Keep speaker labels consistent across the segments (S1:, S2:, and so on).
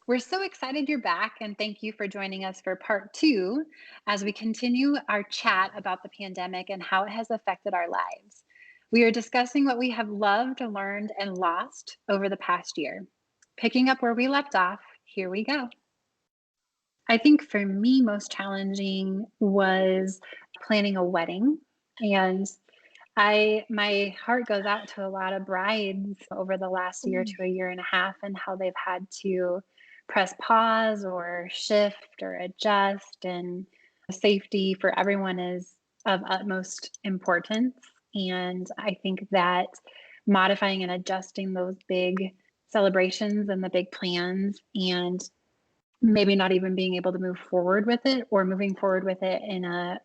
S1: We're so excited you're back, and thank you for joining us for part two as we continue our chat about the pandemic and how it has affected our lives. We are discussing what we have loved, learned, and lost over the past year. Picking up where we left off, here we go. I think for me, most challenging was planning a wedding. And my heart goes out to a lot of brides over the last year
S2: Mm.
S1: to a year and a half and how they've had to press pause or shift or adjust, and safety for everyone is of utmost importance. And I think that modifying and adjusting those big celebrations and the big plans, and maybe not even being able to move forward with it, or moving forward with it in a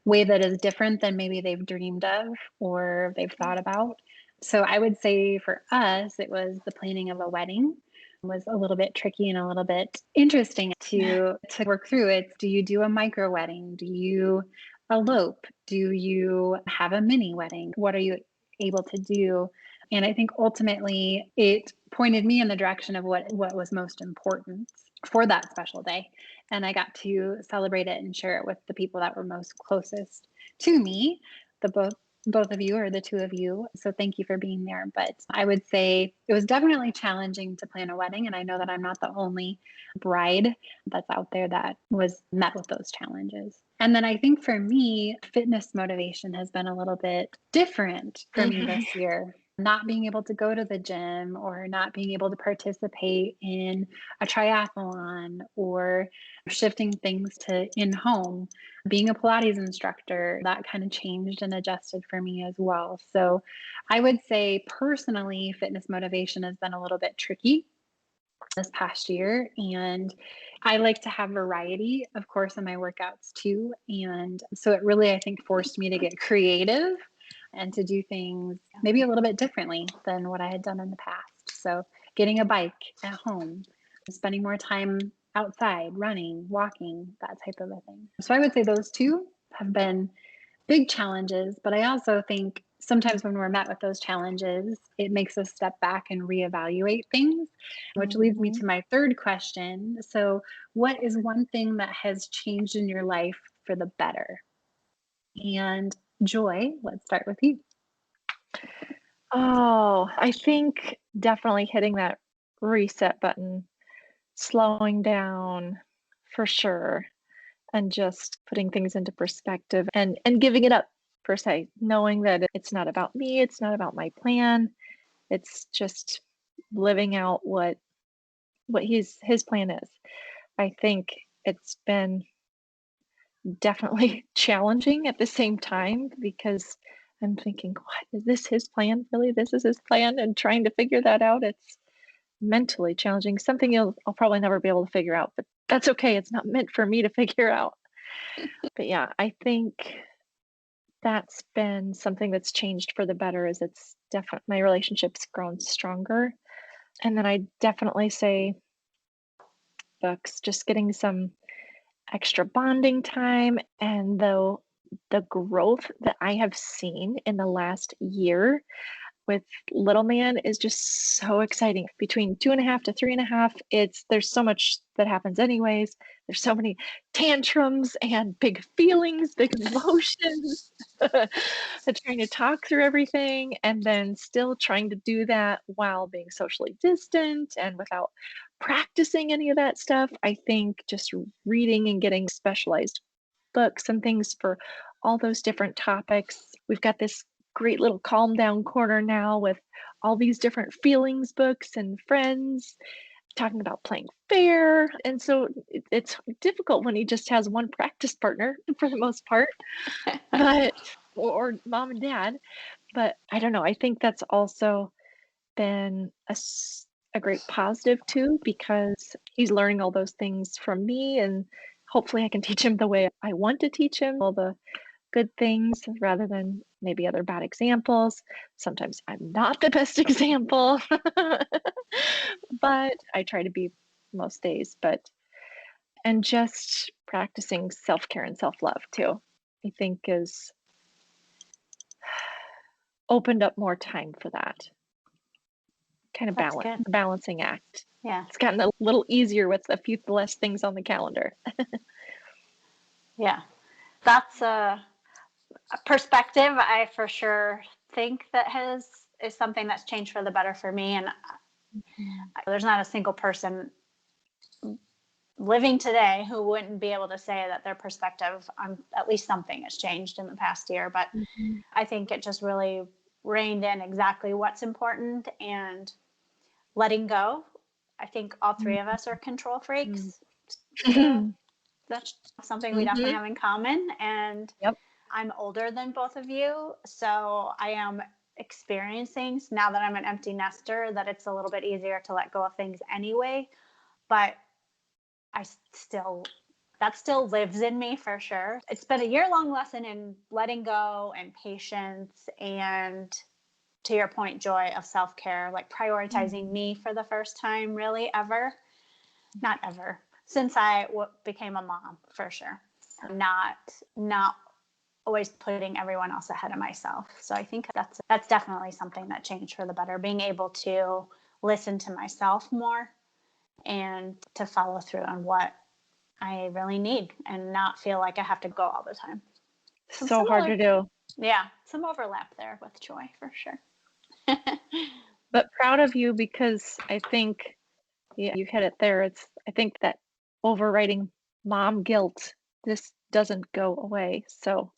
S1: way that is different than maybe they've dreamed of or they've thought about. So I would say for us, it was the planning of a wedding was a little bit tricky and a little bit interesting to work through. It's, do you do a micro wedding? Do you elope? Do you have a mini wedding? What are you able to do? And I think ultimately it pointed me in the direction of what was most important for that special day, and I got to celebrate it and share it with the people that were most closest to me, the both of you, or the two of you. So thank you for being there. But I would say it was definitely challenging to plan a wedding, and I know that I'm not the only bride that's out there that was met with those challenges. And then I think for me, fitness motivation has been a little bit different for me
S2: Mhm.
S1: this year. Not being able to go to the gym or not being able to participate in a triathlon, or shifting things to in home, being a Pilates instructor, that kind of changed and adjusted for me as well. So I would say personally, fitness motivation has been a little bit tricky this past year. And I like to have variety, of course, in my workouts too. And so it really, I think, forced me to get creative and to do things maybe a little bit differently than what I had done in the past. So getting a bike at home, spending more time outside, running, walking, that type of a thing. So I would say those two have been big challenges, but I also think sometimes when we're met with those challenges, it makes us step back and reevaluate things, which leads me
S2: Mhm.
S1: to my third question. So, what is one thing that has changed in your life for the better? And Joy, let's start with you.
S2: Oh, I think definitely hitting that reset button, slowing down for sure, and just putting things into perspective and giving it up per se, knowing that it's not about me, it's not about my plan. It's just living out what his plan is. I think it's been definitely challenging at the same time because I'm thinking, "What? Is this his plan? Really? This is his plan?" And trying to figure that out, it's mentally challenging. Something I'll probably never be able to figure out, but that's okay. It's not meant for me to figure out. But yeah, I think that's been something that's changed for the better is it's definitely my relationship's grown stronger. And then I definitely say books, just getting some extra bonding time, and though the growth that I have seen in the last year with little man is just so exciting. Between 2.5 to 3.5, there's so much that happens anyways. There's so many tantrums and big feelings, big emotions. Trying to talk through everything and then still trying to do that while being socially distant and without practicing any of that stuff. I think just reading and getting specialized books and things for all those different topics. We've got this great little calm down corner now with all these different feelings books and friends talking about playing fair. And so it's difficult when he just has one practice partner for the most part, but or mom and dad. But I don't know. I think that's also been a great positive too because he's learning all those things from me, and hopefully I can teach him the way I want to teach him all the good things rather than maybe other bad examples. Sometimes I'm not the best example, but I try to be most days. But and just practicing self-care and self-love too, I think is opened up more time for that kind of
S3: That's good.
S2: balancing act.
S3: Yeah.
S2: It's gotten a little easier with a few less things on the calendar.
S3: Yeah. That's a perspective I for sure think that is something that's changed for the better for me. And there's not a single person living today who wouldn't be able to say that their perspective on at least something has changed in the past year. But I think it just really reined in exactly what's important and letting go. I think all three of us are control freaks. So that's something we definitely have in common. And
S2: Yep.
S3: I'm older than both of you, so I am experiencing, now that I'm an empty nester, that it's a little bit easier to let go of things anyway. But that still lives in me for sure. It's been a year-long lesson in letting go and patience, and to your point, Joy, of self-care, like prioritizing me for the first time really not ever, since I became a mom, for sure. Not always putting everyone else ahead of myself. So I think that's definitely something that changed for the better, being able to listen to myself more and to follow through on what I really need and not feel like I have to go all the time.
S2: So hard to do.
S3: Yeah, some overlap there with Joy for sure.
S2: But proud of you, because I think, yeah, you hit it there. I think that overriding mom guilt, this doesn't go away. So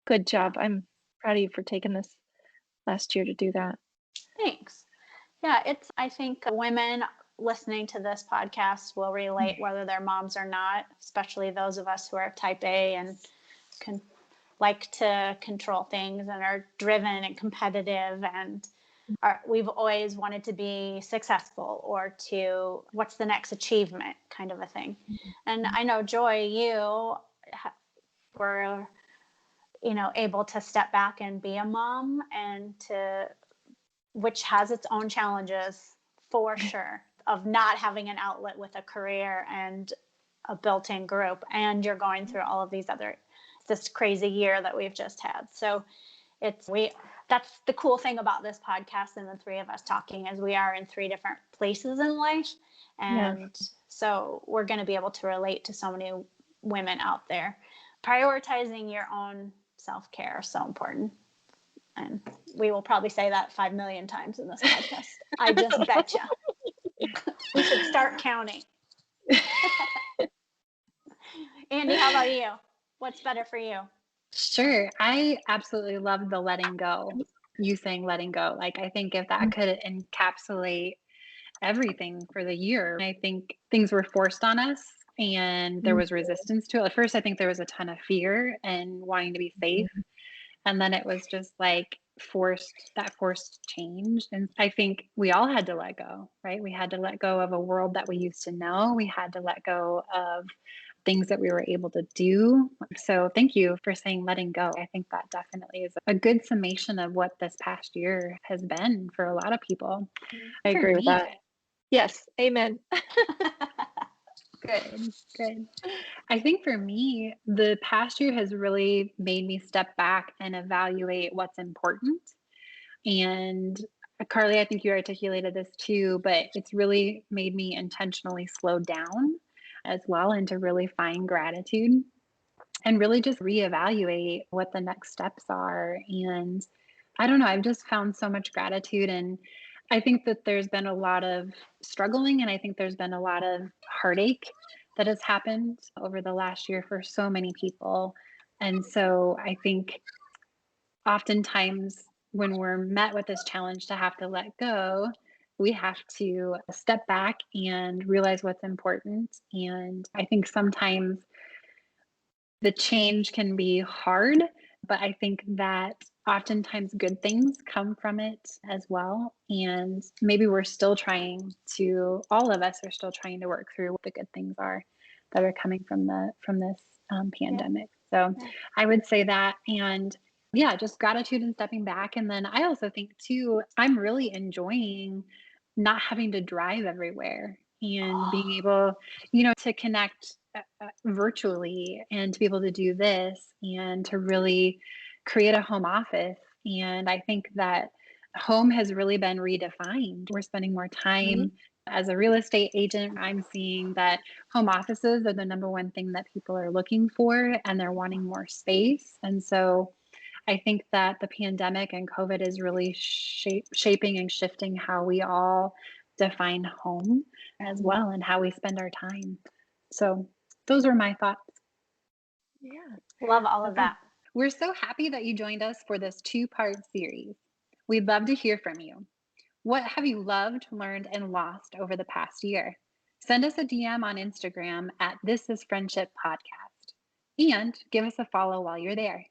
S2: good job. I'm proud of you for taking this last year to do that.
S3: Thanks. Yeah, I think women listening to this podcast will relate, whether they're moms or not, especially those of us who are type A and can like to control things and are driven and competitive, and we've always wanted to be successful or to what's the next achievement kind of a thing. And I know, Joy, you were able to step back and be a mom, and which has its own challenges for sure, of not having an outlet with a career and a built-in group, and you're going through all of this crazy year that we've just had. So that's the cool thing about this podcast and the three of us talking, is we are in three different places in life. And so we're going to be able to relate to so many women out there. Prioritizing your own self-care is so important. And we will probably say that 5 million times in this podcast. I just betcha. We should start counting. Andy, how about you? What's better for you?
S1: Sure. I absolutely love the letting go. You saying letting go. Like, I think if that could encapsulate everything for the year, I think things were forced on us and there was resistance to it. At first, I think there was a ton of fear and wanting to be safe. And then it was just like forced change. And I think we all had to let go, right? We had to let go of a world that we used to know. We had to let go of things that we were able to do. So thank you for saying letting go. I think that definitely is a good summation of what this past year has been for a lot of people.
S2: I agree with that. Yes. Amen.
S1: Good. I think for me, the past year has really made me step back and evaluate what's important. And Carly, I think you articulated this too, but it's really made me intentionally slow down as well, and to really find gratitude and really just reevaluate what the next steps are. And I don't know, I've just found so much gratitude. And I think that there's been a lot of struggling, and I think there's been a lot of heartache that has happened over the last year for so many people. And so I think oftentimes when we're met with this challenge to have to let go, we have to step back and realize what's important. And I think sometimes the change can be hard, but I think that oftentimes good things come from it as well. And maybe all of us are still trying to work through what the good things are that are coming from this pandemic. So I would say that. And yeah, just gratitude and stepping back. And then I also think too, I'm really enjoying not having to drive everywhere and being able, to connect virtually, and to be able to do this and to really create a home office. And I think that home has really been redefined. We're spending more
S2: Mhm.
S1: time as a real estate agent. I'm seeing that home offices are the number one thing that people are looking for, and they're wanting more space. And so I think that the pandemic and COVID is really shaping and shifting how we all define home as well and how we spend our time. So those are my thoughts.
S2: Yeah.
S3: Love all of
S2: Okay.
S3: that.
S1: We're so happy that you joined us for this two-part series. We'd love to hear from you. What have you loved, learned, and lost over the past year? Send us a DM on Instagram at This Is Friendship Podcast and give us a follow while you're there.